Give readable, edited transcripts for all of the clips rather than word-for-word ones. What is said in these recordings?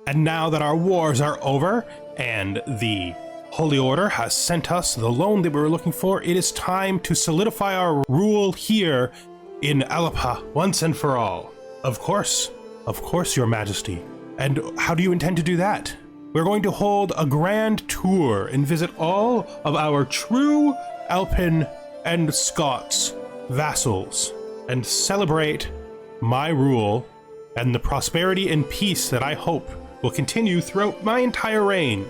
And now that our wars are over and the Holy Order has sent us the loan that we were looking for, it is time to solidify our rule here in Alba once and for all. Of course, Your Majesty. And how do you intend to do that? We're going to hold a grand tour and visit all of our true Alpin and Scots vassals and celebrate my rule and the prosperity and peace that I hope will continue throughout my entire reign.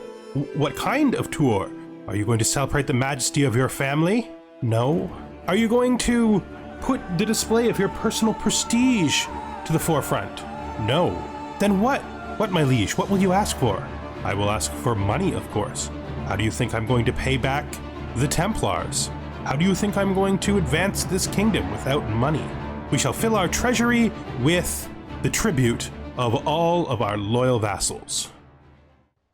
What kind of tour? Are you going to celebrate the majesty of your family? No. Are you going to put the display of your personal prestige to the forefront? No. Then what? What, my liege? What will you ask for? I will ask for money, of course. How do you think I'm going to pay back the Templars? How do you think I'm going to advance this kingdom without money? We shall fill our treasury with the tribute of all of our loyal vassals.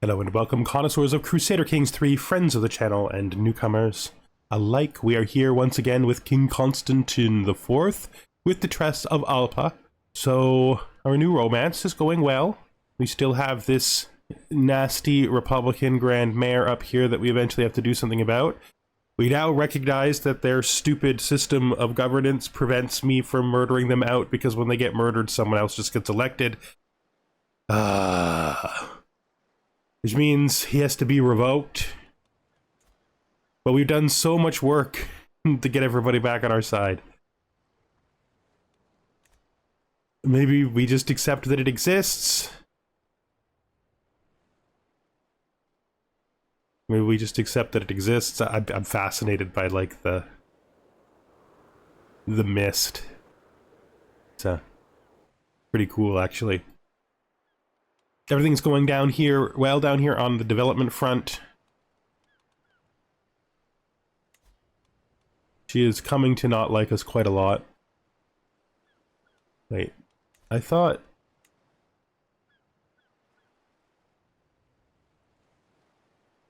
Hello and welcome, connoisseurs of Crusader Kings 3, friends of the channel, and newcomers alike. We are here once again with King Constantín IV with the Tress of Alba. So our new romance is going well. We still have this nasty Republican Grand Mayor up here that we eventually have to do something about. We now recognize that their stupid system of governance prevents me from murdering them out, because when they get murdered, someone else just gets elected. Which means he has to be revoked. But we've done so much work to get everybody back on our side. Maybe we just accept that it exists. Maybe we just accept that it exists. I'm fascinated by, like, the mist. It's pretty cool, actually. Everything's going down here, well down here on the development front. She is coming to not like us quite a lot. Wait, I thought...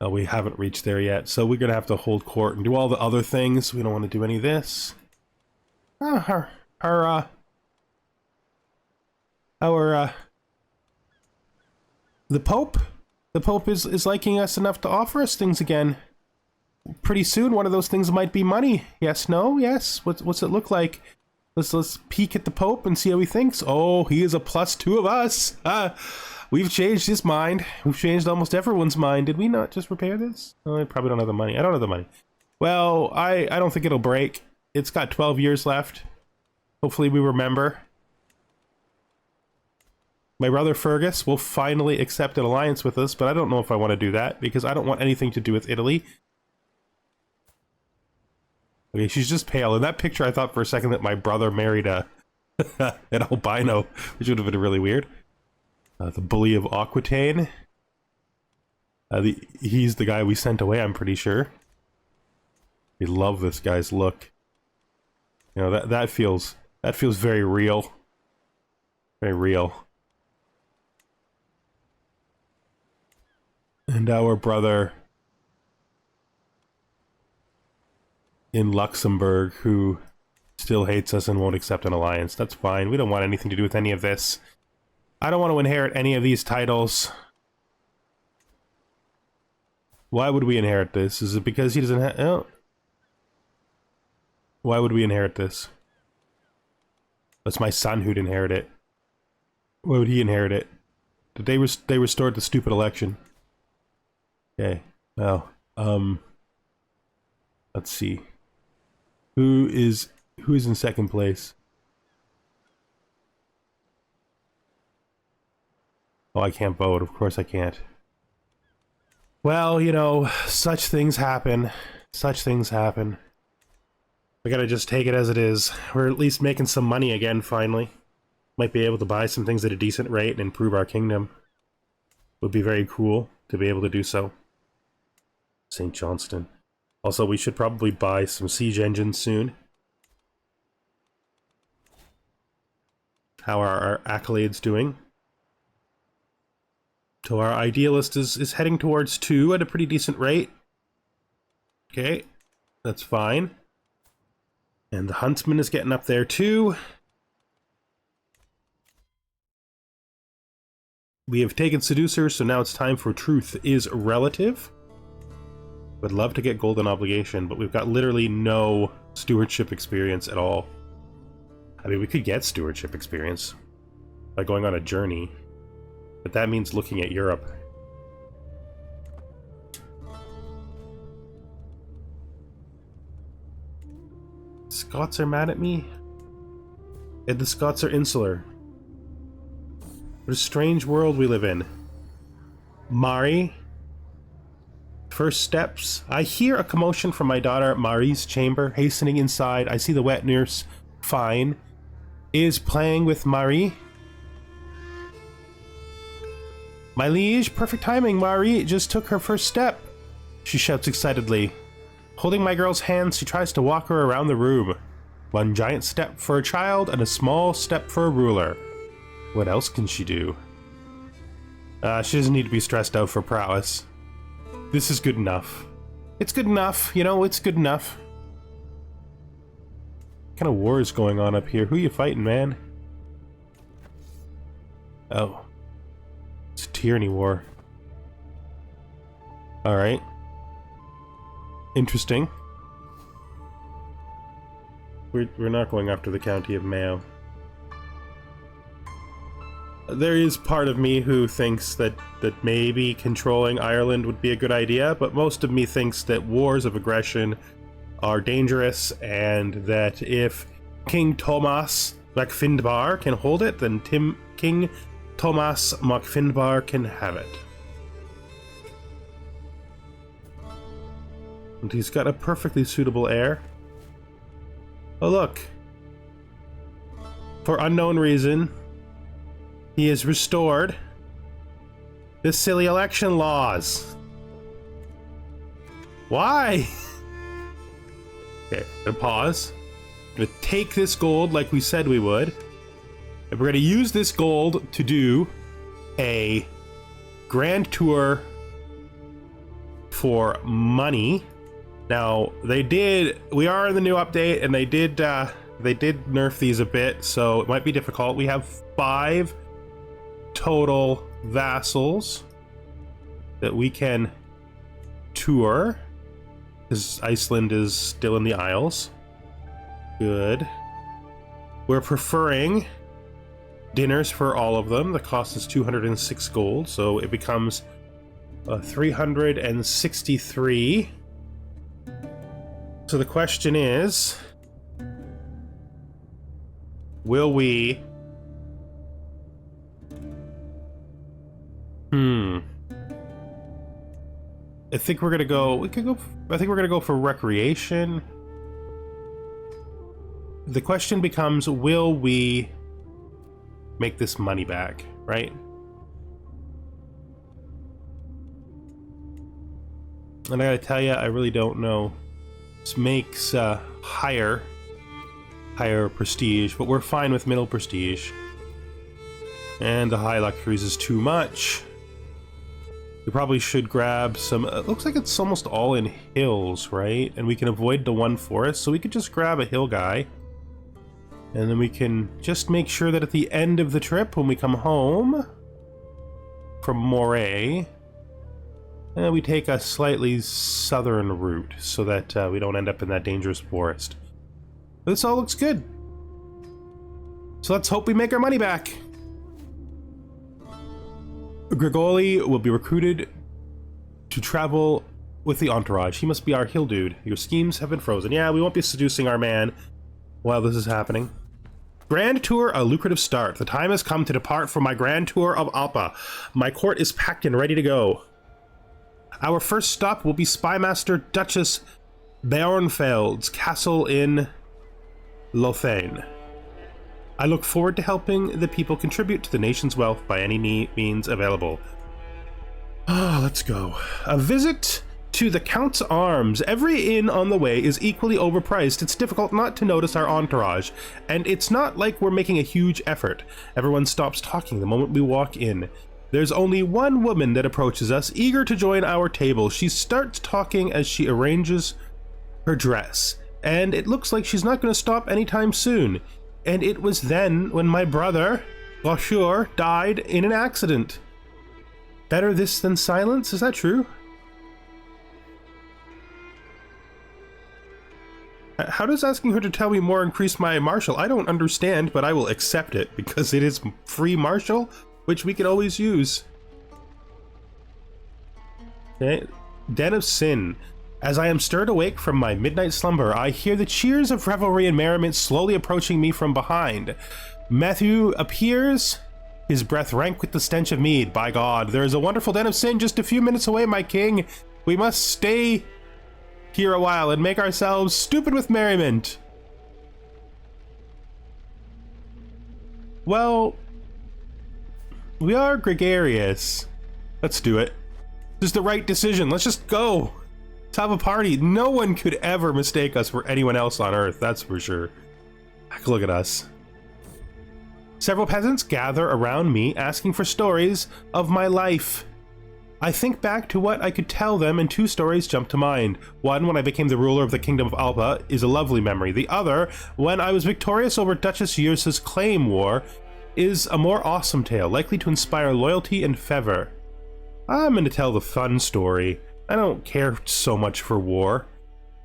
Oh, we haven't reached there yet, so we're gonna have to hold court and do all the other things. We don't want to do any of this. The Pope? The Pope is liking us enough to offer us things again. Pretty soon, one of those things might be money. Yes, no, yes. What's it look like? Let's peek at the Pope and see how he thinks. Oh, he is a +2 of us. We've changed his mind. We've changed almost everyone's mind. Did we not just repair this? Oh, I probably don't have the money. I don't have the money. Well, I don't think it'll break. It's got 12 years left. Hopefully we remember. My brother Fergus will finally accept an alliance with us, but I don't know if I want to do that, because I don't want anything to do with Italy. Okay, she's just pale. In that picture, I thought for a second that my brother married an albino, which would have been really weird. The Bully of Aquitaine. He's the guy we sent away, I'm pretty sure. We love this guy's look. You know, that feels very real. Very real. And our brother in Luxembourg, who still hates us and won't accept an alliance. That's fine. We don't want anything to do with any of this. I don't want to inherit any of these titles. Why would we inherit this? Is it because he doesn't have... Oh. Why would we inherit this? That's my son who'd inherit it. Why would he inherit it? Did they restored the stupid election? Okay. Well, let's see. Who is in second place? Oh, I can't vote. Of course I can't. Well, you know, such things happen. Such things happen. I gotta just take it as it is. We're at least making some money again, finally. Might be able to buy some things at a decent rate and improve our kingdom. Would be very cool to be able to do so. St. Johnston. Also, we should probably buy some siege engines soon. How are our accolades doing? So our idealist is heading towards 2 at a pretty decent rate. Okay, that's fine. And the huntsman is getting up there too. We have taken Seducer, so now it's time for Truth is Relative. Would love to get Golden Obligation, but we've got literally no stewardship experience at all. I mean, we could get stewardship experience by going on a journey, but that means looking at Europe. Scots are mad at me? And the Scots are insular. What a strange world we live in. Mari. First steps. I hear a commotion from my daughter Mari's chamber. Hastening inside, I see the wet nurse, Fine, is playing with Mari. My liege, perfect timing. Mari just took her first step, she shouts excitedly. Holding my girl's hands, she tries to walk her around the room. One giant step for a child and a small step for a ruler. What else can she do? She doesn't need to be stressed out for prowess. This is good enough. It's good enough, you know, it's good enough. What kind of war is going on up here? Who are you fighting, man? Oh. It's a tyranny war. Alright. Interesting. We're not going after the County of Mayo. There is part of me who thinks that maybe controlling Ireland would be a good idea, but most of me thinks that wars of aggression are dangerous, and that if King Thomas mac Findbarr can hold it, then King Thomas mac Findbarr can have it. And he's got a perfectly suitable heir. Oh look. For unknown reason, he has restored the silly election laws. Why? Okay, I'm gonna pause. I'm gonna take this gold like we said we would. And we're gonna use this gold to do a grand tour for money. Now, we are in the new update, and they did nerf these a bit, so it might be difficult. We have 5 total vassals that we can tour, because Iceland is still in the Isles. Good. We're preferring dinners for all of them. The cost is 206 gold, so it becomes 363. So the question is, will we... I think we're gonna go... I think we're gonna go for recreation. The question becomes, will we make this money back, right? And I gotta tell you, I really don't know. This makes higher prestige, but we're fine with middle prestige. And the high luxuries is too much. We probably should grab some... It looks like it's almost all in hills, right? And we can avoid the one forest, so we could just grab a hill guy. And then we can just make sure that at the end of the trip, when we come home from Moray, we take a slightly southern route so that we don't end up in that dangerous forest. This all looks good. So let's hope we make our money back. Grigoli will be recruited to travel with the entourage. He must be our hill dude. Your schemes have been frozen. Yeah, we won't be seducing our man while this is happening. Grand tour, a lucrative start. The time has come to depart for my grand tour of Alba. My court is packed and ready to go. Our first stop will be Spymaster Duchess Barenfeld's castle in Lothain. I look forward to helping the people contribute to the nation's wealth by any means available. Let's go. A visit to the Count's Arms. Every inn on the way is equally overpriced. It's difficult not to notice our entourage, and it's not like we're making a huge effort. Everyone stops talking the moment we walk in. There's only one woman that approaches us, eager to join our table. She starts talking as she arranges her dress, and it looks like she's not going to stop anytime soon. And it was then when my brother, Gaucheur, died in an accident. Better this than silence? Is that true? How does asking her to tell me more increase my martial? I don't understand, but I will accept it because it is free martial, which we could always use. Okay. Den of Sin. As I am stirred awake from my midnight slumber, I hear the cheers of revelry and merriment slowly approaching me from behind. Matthew appears, his breath rank with the stench of mead. By God, there is a wonderful Den of Sin just a few minutes away, my king. We must stay here a while and make ourselves stupid with merriment. Well, we are gregarious. Let's do it. This is the right decision. Let's just go. Let's have a party. No one could ever mistake us for anyone else on Earth, that's for sure. Look at us. Several peasants gather around me, asking for stories of my life. I think back to what I could tell them, and two stories jump to mind. One, when I became the ruler of the Kingdom of Alba, is a lovely memory. The other, when I was victorious over Duchess Yursa's claim war, is a more awesome tale, likely to inspire loyalty and fervor. I'm going to tell the fun story. I don't care so much for war,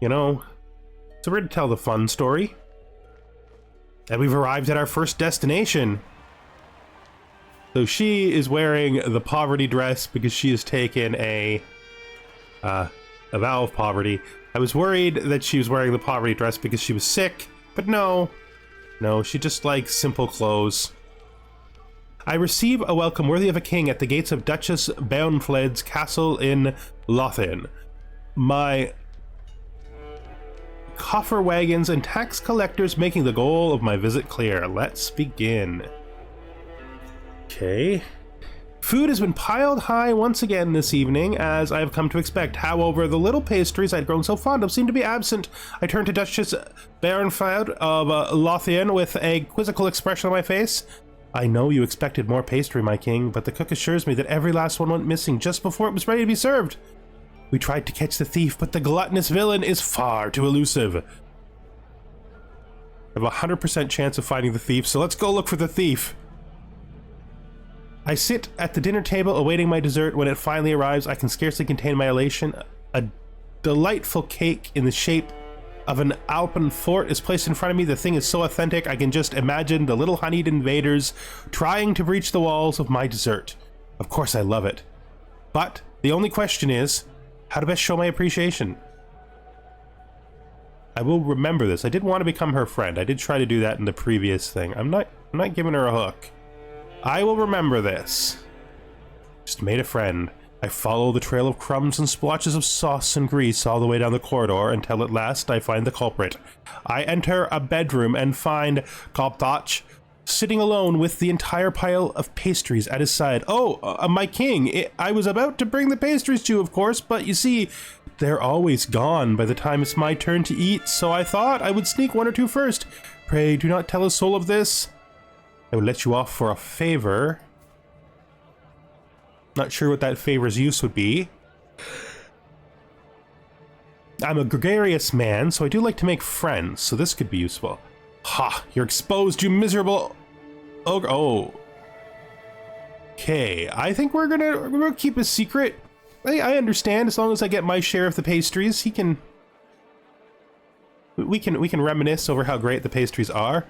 you know. So we're going to tell the fun story. And we've arrived at our first destination. So she is wearing the poverty dress because she has taken a vow of poverty. I was worried that she was wearing the poverty dress because she was sick, but no. No, she just likes simple clothes. I receive a welcome worthy of a king at the gates of Duchess Barenfeld's castle in Lothian. My coffer wagons and tax collectors making the goal of my visit clear. Let's begin. Okay. Food has been piled high once again this evening, as I have come to expect. However, the little pastries I'd grown so fond of seem to be absent. I turn to Duchess Barenfeld of Lothian with a quizzical expression on my face. I know you expected more pastry, my king, but the cook assures me that every last one went missing just before it was ready to be served. We tried to catch the thief, but the gluttonous villain is far too elusive. I have a 100% chance of finding the thief, so let's go look for the thief. I sit at the dinner table awaiting my dessert. When it finally arrives, I can scarcely contain my elation. A delightful cake in the shape of an Alpen fort is placed in front of me. The thing is so authentic, I can just imagine the little honeyed invaders trying to breach the walls of my dessert. Of course I love it. But the only question is, how to best show my appreciation? I will remember this. I did want to become her friend. I did try to do that in the previous thing. I'm not giving her a hook. I will remember this. Just made a friend. I follow the trail of crumbs and splotches of sauce and grease all the way down the corridor until at last I find the culprit. I enter a bedroom and find Gobdach sitting alone with the entire pile of pastries at his side. Oh, my king, I was about to bring the pastries to you, of course, but you see, they're always gone by the time it's my turn to eat, so I thought I would sneak one or two first. Pray do not tell a soul of this. I would let you off for a favor. Not sure what that favor's use would be. I'm a gregarious man, so I do like to make friends, so this could be useful. Ha! You're exposed, you miserable ogre. Oh. Okay, I think we're gonna keep a secret. I understand, as long as I get my share of the pastries, we can reminisce over how great the pastries are.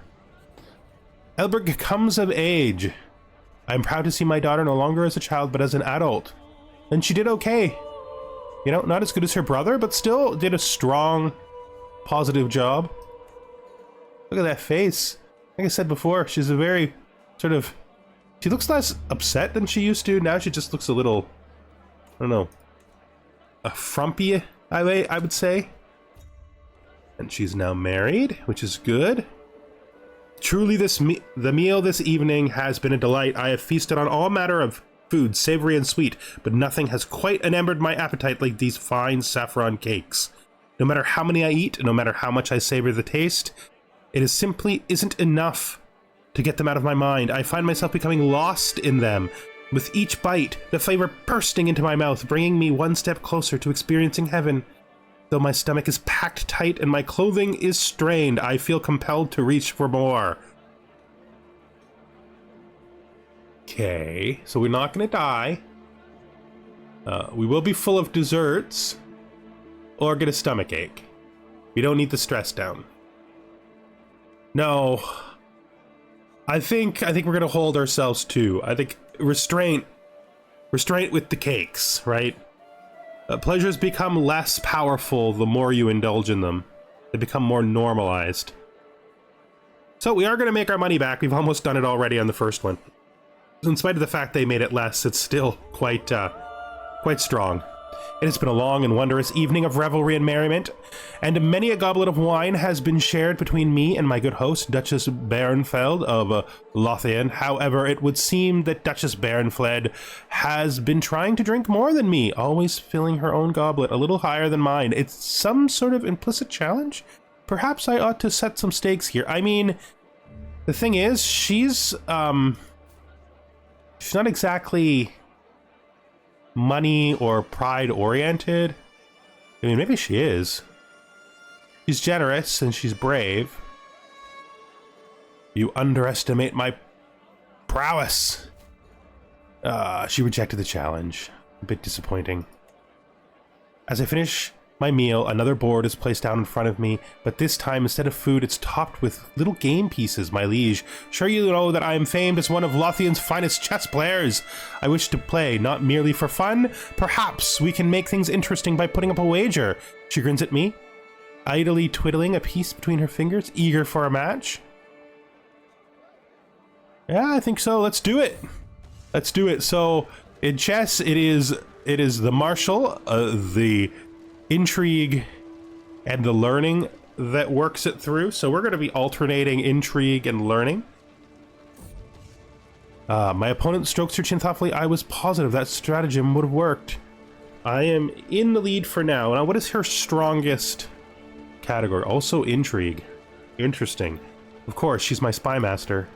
Elberg comes of age. I am proud to see my daughter no longer as a child, but as an adult. And she did okay. You know, not as good as her brother, but still did a strong, positive job. Look at that face. Like I said before, she's a very sort of... She looks less upset than she used to. Now she just looks a little... I don't know. A frumpy, I would say. And she's now married, which is good. Truly, the meal this evening has been a delight. I have feasted on all manner of food, savory and sweet, but nothing has quite enamored my appetite like these fine saffron cakes. No matter how many I eat, no matter how much I savor the taste, it is simply isn't enough to get them out of my mind. I find myself becoming lost in them. With each bite, the flavor bursting into my mouth, bringing me one step closer to experiencing heaven. Though my stomach is packed tight and my clothing is strained, I feel compelled to reach for more. Okay, so we're not gonna die. We will be full of desserts or get a stomach ache. We don't need the stress down. No. I think we're gonna hold ourselves too. I think restraint with the cakes, right? Pleasures become less powerful the more you indulge in them. They become more normalized. So we are gonna make our money back. We've almost done it already on the first one. In spite of the fact they made it less, it's still quite strong. It has been a long and wondrous evening of revelry and merriment, and many a goblet of wine has been shared between me and my good host, Duchess Barenfeld of Lothian. However, it would seem that Duchess Barenfeld has been trying to drink more than me, always filling her own goblet a little higher than mine. It's some sort of implicit challenge? Perhaps I ought to set some stakes here. I mean, the thing is, she's not exactly money or pride oriented. I mean, maybe she is. She's generous and she's brave. You underestimate my prowess. She rejected the challenge. A bit disappointing. As I finish my meal, another board is placed down in front of me, but this time, instead of food, it's topped with little game pieces, my liege. Sure you know that I am famed as one of Lothian's finest chess players. I wish to play, not merely for fun. Perhaps we can make things interesting by putting up a wager. She grins at me, idly twiddling a piece between her fingers, eager for a match. Yeah, I think so. Let's do it. Let's do it. So, in chess, it is the martial, the intrigue, and the learning that works it through. So we're going to be alternating intrigue and learning. My opponent strokes her chin thoughtfully. I was positive that stratagem would have worked. I am in the lead for now. Now, what is her strongest category? Also intrigue. Interesting. Of course, she's my spy master.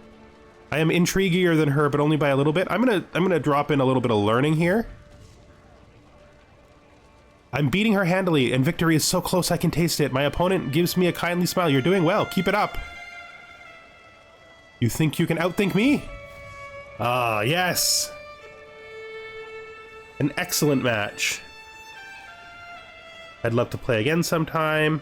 I am intriguier than her, but only by a little bit. I'm gonna drop in a little bit of learning here. I'm beating her handily, and victory is so close I can taste it. My opponent gives me a kindly smile. You're doing well. Keep it up. You think you can outthink me? Ah, yes. An excellent match. I'd love to play again sometime.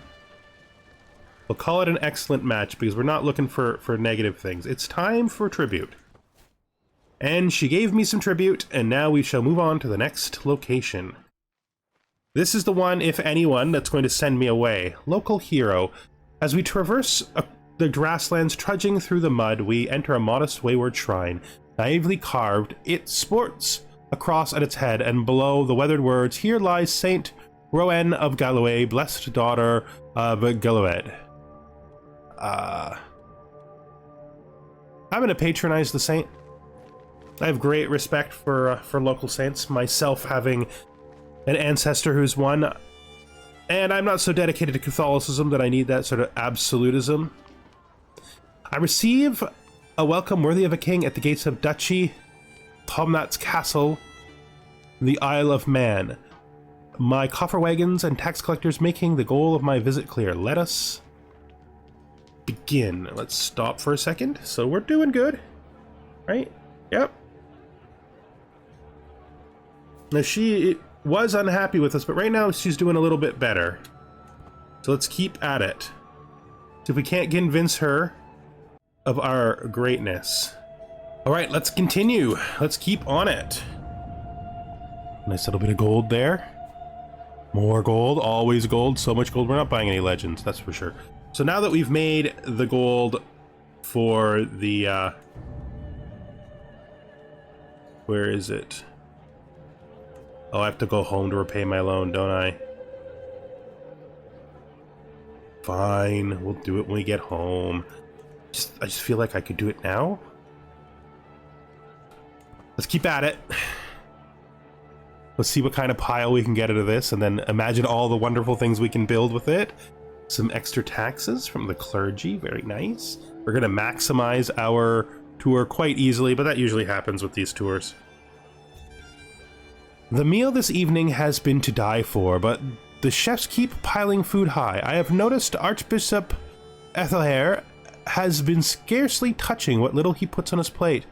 We'll call it an excellent match because we're not looking for negative things. It's time for tribute. And she gave me some tribute, and now we shall move on to the next location. This is the one, if anyone, that's going to send me away. Local hero. As we traverse the grasslands trudging through the mud, we enter a modest wayward shrine. Naively carved, it sports a cross at its head, and below the weathered words, "Here lies Saint Rowan of Galloway, blessed daughter of Gallowed." I'm going to patronize the saint. I have great respect for local saints, myself having an ancestor who's one, and I'm not so dedicated to Catholicism that I need that sort of absolutism. I receive a welcome worthy of a king at the gates of Duchy Tomnat's castle, the Isle of Man. My coffer wagons and tax collectors making the goal of my visit clear. Let us begin. Let's stop for a second. So we're doing good, right? Yep. Now she was unhappy with us, but right now she's doing a little bit better. So let's keep at it. So if we can't convince her of our greatness. All right, let's continue. Let's keep on it. Nice little bit of gold there. More gold, always gold. So much gold, we're not buying any legends, that's for sure. So now that we've made the gold for the, where is it? Oh, I have to go home to repay my loan, don't I? Fine, we'll do it when we get home. I just feel like I could do it now. Let's keep at it. Let's see what kind of pile we can get out of this, and then imagine all the wonderful things we can build with it. Some extra taxes from the clergy, very nice. We're gonna maximize our tour quite easily, but that usually happens with these tours. The meal this evening has been to die for, but the chefs keep piling food high. I have noticed Archbishop Ethelhair has been scarcely touching what little he puts on his plate.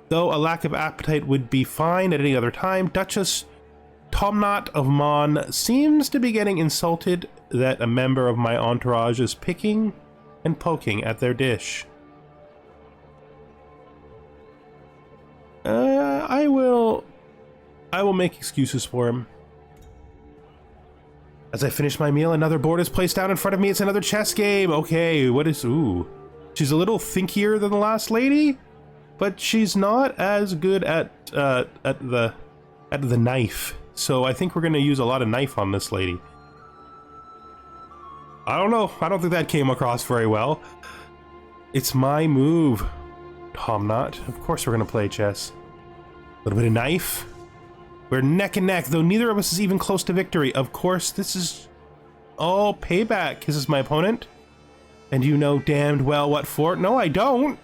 Though a lack of appetite would be fine at any other time, Duchess Tomnat of Mon seems to be getting insulted that a member of my entourage is picking and poking at their dish. I will make excuses for him. As I finish my meal, another board is placed down in front of me. It's another chess game. Okay, what is... Ooh. She's a little thinkier than the last lady, but she's not as good at the knife. So I think we're going to use a lot of knife on this lady. I don't know. I don't think that came across very well. It's my move, Tomnat. Of course we're going to play chess. A little bit of knife. We're neck and neck, though neither of us is even close to victory. Of course, this is all payback. Kisses my opponent. And you know damned well what for. No, I don't.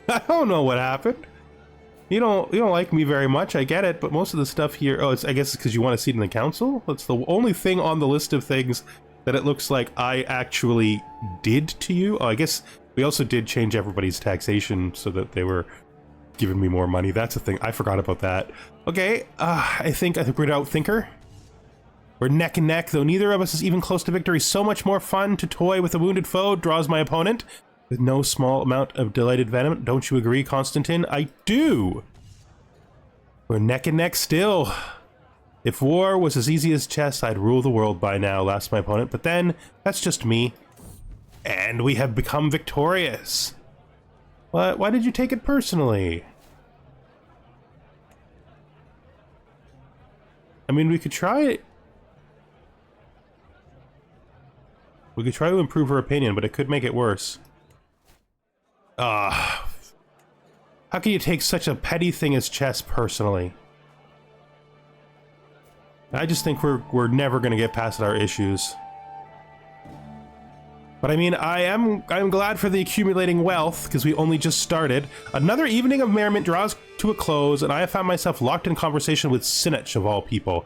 I don't know what happened. You don't like me very much, I get it, but most of the stuff here... Oh, I guess it's because you want a seat in the council? That's the only thing on the list of things that it looks like I actually did to you. Oh, I guess we also did change everybody's taxation so that they were giving me more money. That's a thing. I forgot about that. Okay, I think we're gonna outthink her. We're neck and neck, though neither of us is even close to victory. So much more fun to toy with a wounded foe, draws my opponent with no small amount of delighted venom. Don't you agree, Constantín? I do! We're neck and neck still. If war was as easy as chess, I'd rule the world by now, laughs my opponent. But then, that's just me. And we have become victorious. What? Why did you take it personally? I mean, we could try it. We could try to improve her opinion, but it could make it worse. How can you take such a petty thing as chess personally? I just think we're never gonna get past our issues. But I mean, I'm glad for the accumulating wealth, because we only just started. Another evening of merriment draws to a close, and I have found myself locked in conversation with Sinach, of all people.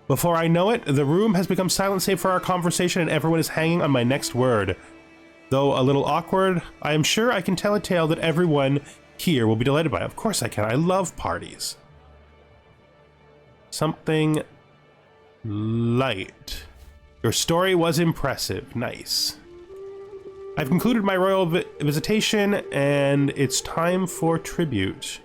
Before I know it, the room has become silent save for our conversation, and everyone is hanging on my next word. Though a little awkward, I am sure I can tell a tale that everyone here will be delighted by. Of course I can. I love parties. Something light. Your story was impressive. Nice. I've concluded my royal visitation, and it's time for tribute.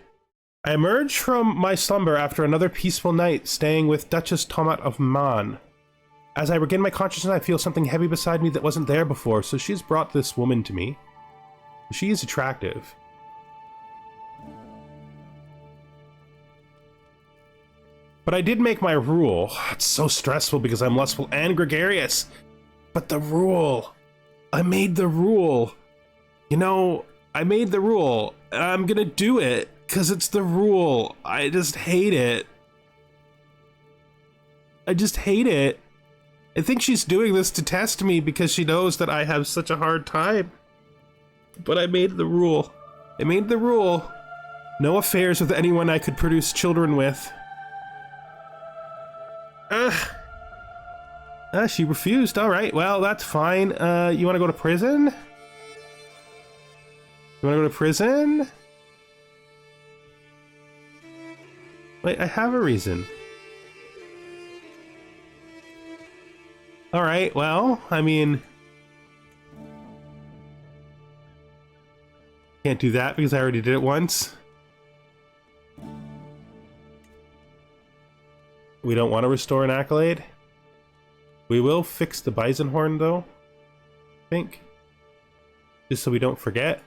I emerged from my slumber after another peaceful night, staying with Duchess Tomat of Man. As I regain my consciousness, I feel something heavy beside me that wasn't there before, so she's brought this woman to me. She is attractive. But I did make my rule. It's so stressful because I'm lustful and gregarious. But the rule... I made the rule. You know, I made the rule, and I'm gonna do it, because it's the rule. I just hate it. I just hate it. I think she's doing this to test me because she knows that I have such a hard time. But I made the rule. I made the rule. No affairs with anyone I could produce children with. She refused. All right, well, that's fine. You want to go to prison? You want to go to prison? Wait, I have a reason. All right, well, I mean... Can't do that because I already did it once. We don't want to restore an accolade. We will fix the bison horn, though, I think. Just so we don't forget.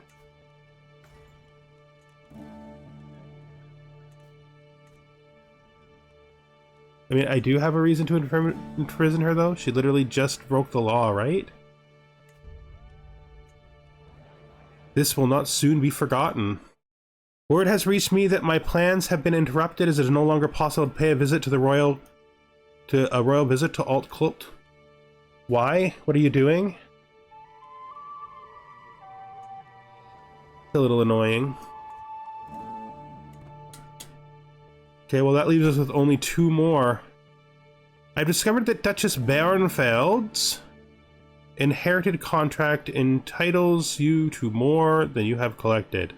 I mean, I do have a reason to imprison her, though. She literally just broke the law, right? This will not soon be forgotten. Word has reached me that my plans have been interrupted as it is no longer possible to pay a visit to the royal... a royal visit to Alt Cult. Why? What are you doing? It's a little annoying. Okay, well that leaves us with only 2 more. I've discovered that Duchess Barenfeld's inherited contract entitles you to more than you have collected.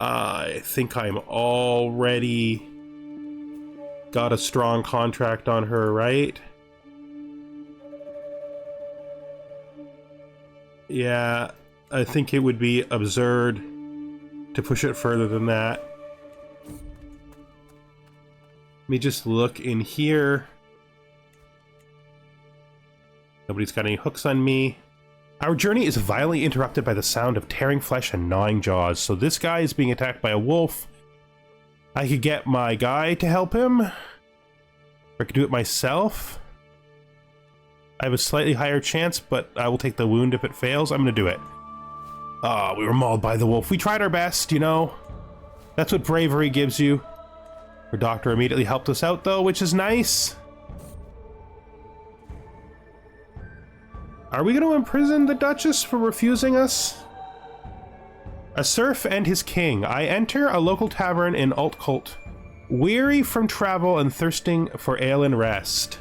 I think I'm already got a strong contract on her, right? Yeah, I think it would be absurd to push it further than that. Let me just look in here. Nobody's got any hooks on me. Our journey is violently interrupted by the sound of tearing flesh and gnawing jaws. So this guy is being attacked by a wolf. I could get my guy to help him. Or I could do it myself. I have a slightly higher chance, but I will take the wound if it fails. I'm gonna do it. Ah, we were mauled by the wolf. We tried our best, you know. That's what bravery gives you. Our doctor immediately helped us out, though, which is nice. Are we going to imprison the Duchess for refusing us? A serf and his king. I enter a local tavern in Altcolt, weary from travel and thirsting for ale and rest.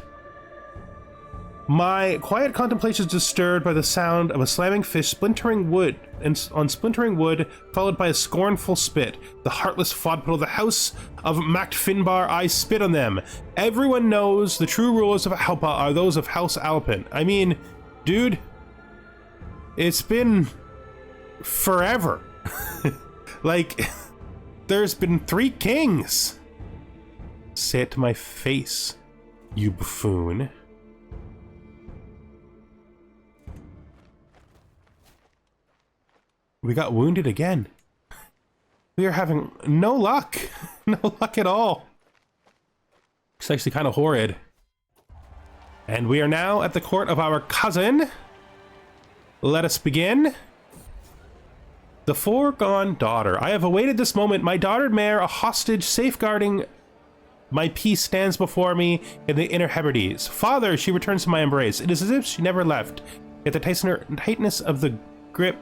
My quiet contemplation is disturbed by the sound of a slamming fist splintering wood, and on splintering wood, followed by a scornful spit. The heartless fodpiddle of the house of Mact Findbarr, I spit on them. Everyone knows the true rulers of Alpa are those of House Alpin. I mean, dude, it's been forever. Like, there's been 3 kings. Say it to my face, you buffoon. We got wounded again. We are having no luck. No luck at all. It's actually kind of horrid. And we are now at the court of our cousin. Let us begin. The foregone daughter. I have awaited this moment. My daughter mare, a hostage safeguarding my peace, stands before me in the inner Hebrides. Father, she returns to my embrace. It is as if she never left. Yet the tightness of the grip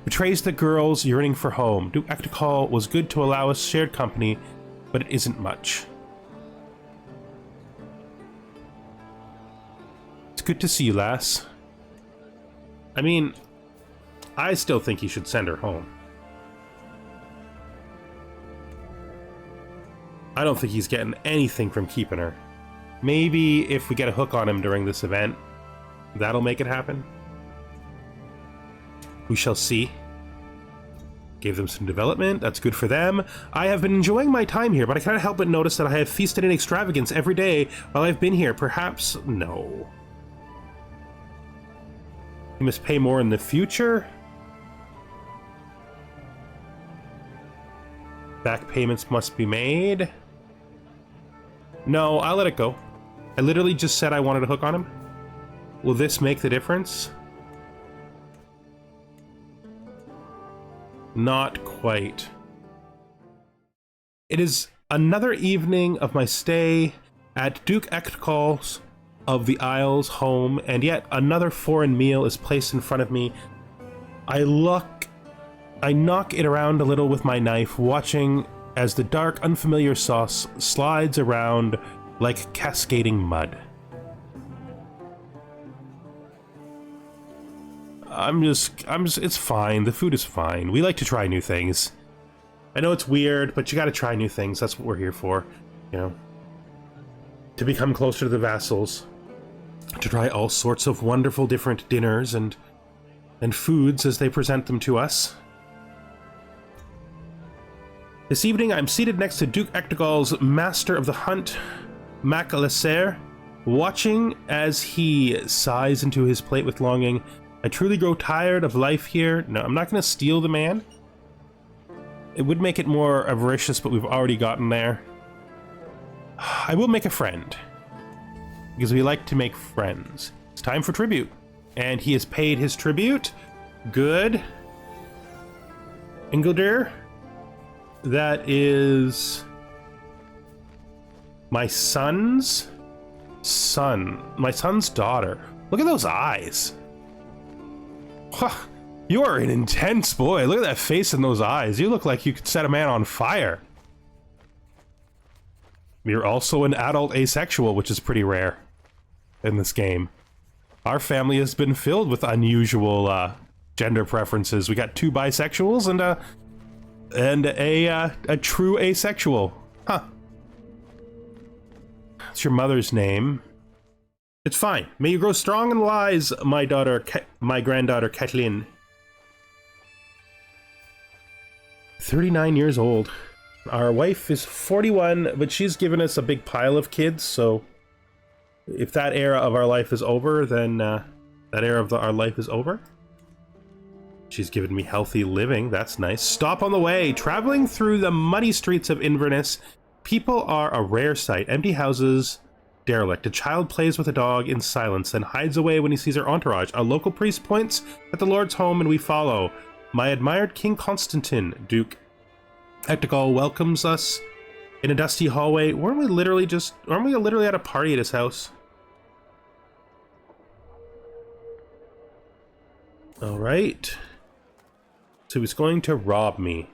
betrays the girl's yearning for home. Duke Ectocall was good to allow us shared company, but it isn't much. It's good to see you, lass. I mean, I still think you should send her home. I don't think he's getting anything from keeping her. Maybe if we get a hook on him during this event, that'll make it happen. We shall see. Gave them some development. That's good for them. I have been enjoying my time here, but I cannot help but notice that I have feasted in extravagance every day while I've been here. Perhaps... no. You must pay more in the future? Back payments must be made? No, I'll let it go. I literally just said I wanted a hook on him. Will this make the difference? Not quite. It is another evening of my stay at Duke Ectocall's of the Isles home, and yet another foreign meal is placed in front of me. I knock it around a little with my knife, watching as the dark, unfamiliar sauce slides around like cascading mud. it's fine. The food is fine. We like to try new things. I know it's weird, but you gotta try new things. That's what we're here for, you know. To become closer to the vassals. To try all sorts of wonderful different dinners and foods as they present them to us. This evening, I'm seated next to Duke Ectogall's Master of the Hunt, Mac Lesser, watching as he sighs into his plate with longing. I truly grow tired of life here. No, I'm not going to steal the man. It would make it more avaricious, but we've already gotten there. I will make a friend, because we like to make friends. It's time for tribute. And he has paid his tribute. Good. Ingildir. That is my son's son. My son's daughter. Look at those eyes. You are an intense boy. Look at that face and those eyes. You look like you could set a man on fire. You're also an adult asexual, which is pretty rare in this game. Our family has been filled with unusual gender preferences. We got 2 bisexuals and a true asexual. Huh. It's your mother's name. It's fine. May you grow strong and wise, my granddaughter, Kathleen. 39 years old. Our wife is 41, but she's given us a big pile of kids, so if that era of our life is over, then that era of our life is over. She's given me healthy living. That's nice. Stop on the way. Traveling through the muddy streets of Inverness, people are a rare sight. Empty houses, derelict. A child plays with a dog in silence, then hides away when he sees her entourage. A local priest points at the Lord's home, and we follow. My admired King Constantín, Duke Ectagal, welcomes us in a dusty hallway. Aren't we literally at a party at his house? All right. So he's going to rob me.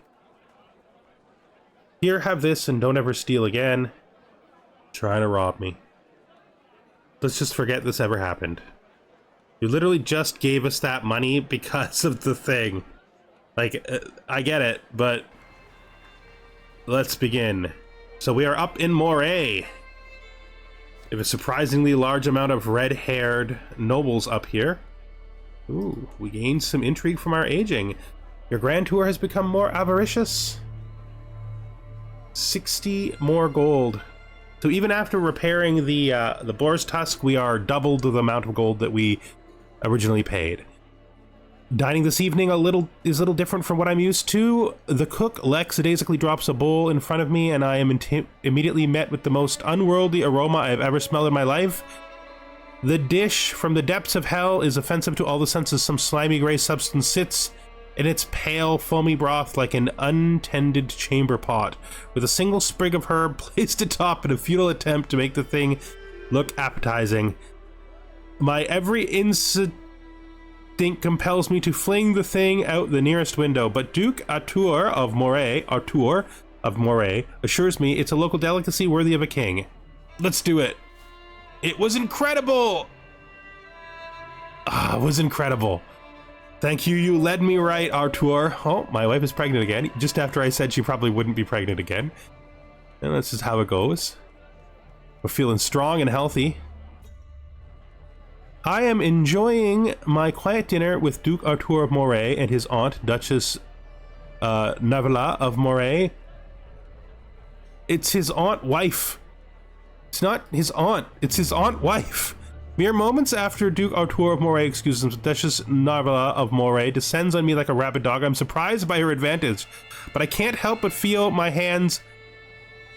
Here, have this and don't ever steal again. Trying to rob me. Let's just forget this ever happened. You literally just gave us that money because of the thing. Like, I get it, but let's begin. So we are up in Moray. We have a surprisingly large amount of red-haired nobles up here. Ooh, we gained some intrigue from our aging. Your grand tour has become more avaricious. 60 more gold. So even after repairing the boar's tusk, we are doubled the amount of gold that we originally paid. Dining this evening is a little different from what I'm used to. The cook lackadaisically drops a bowl in front of me, and I am immediately met with the most unworldly aroma I have ever smelled in my life. The dish from the depths of hell is offensive to all the senses. Some slimy gray substance sits in its pale, foamy broth like an untended chamber pot, with a single sprig of herb placed atop in a futile attempt to make the thing look appetizing. My every instinct compels me to fling the thing out the nearest window, but Duke Arthur of Moray assures me it's a local delicacy worthy of a king. Let's do it. It was incredible! It was incredible. Thank you, you led me right, Arthur. Oh, my wife is pregnant again, just after I said she probably wouldn't be pregnant again. And this is how it goes. We're feeling strong and healthy. I am enjoying my quiet dinner with Duke Arthur of Moray and his aunt, Duchess Navila of Moray. It's his aunt-wife. It's not his aunt, it's his aunt-wife. Mere moments after Duke Arthur of Moray excuses himself, Duchess Navila of Moray descends on me like a rabid dog. I'm surprised by her advantage, but I can't help but feel my hands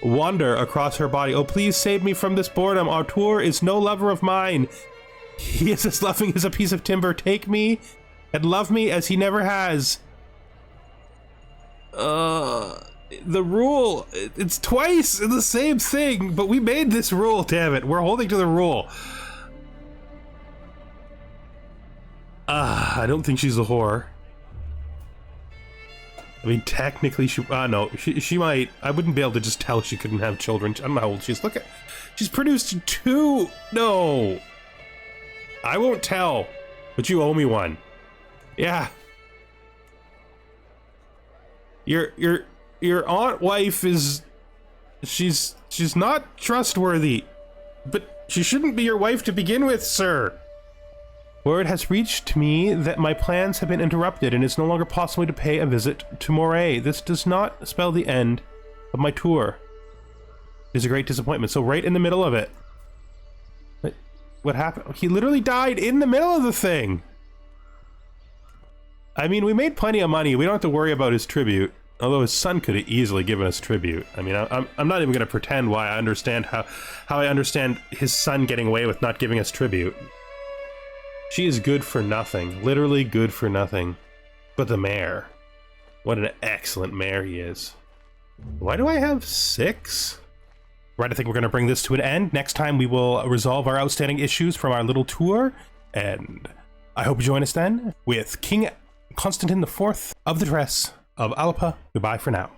wander across her body. Oh, please save me from this boredom. Arthur is no lover of mine. He is as loving as a piece of timber. Take me and love me as he never has. The rule, it's twice the same thing, but we made this rule, damn it. We're holding to the rule. I don't think she's a whore. I mean, technically she, no, she might. I wouldn't be able to just tell she couldn't have children. I don't know how old she is. Look at, she's produced 2. No. I won't tell, but you owe me one. Yeah. Your aunt-wife is, she's not trustworthy, but she shouldn't be your wife to begin with, sir. Word has reached me that my plans have been interrupted and it's no longer possible to pay a visit to Moray. This does not spell the end of my tour. It is a great disappointment. So right in the middle of it. What happened? He literally died in the middle of the thing. I mean, we made plenty of money. We don't have to worry about his tribute. Although his son could have easily given us tribute. I mean, I'm not even going to pretend why I understand how I understand his son getting away with not giving us tribute. She is good for nothing. Literally good for nothing. But the mayor. What an excellent mayor he is. Why do I have 6? Right, I think we're going to bring this to an end. Next time we will resolve our outstanding issues from our little tour. And I hope you join us then with King Constantín IV of the Dress of Alba. Goodbye for now.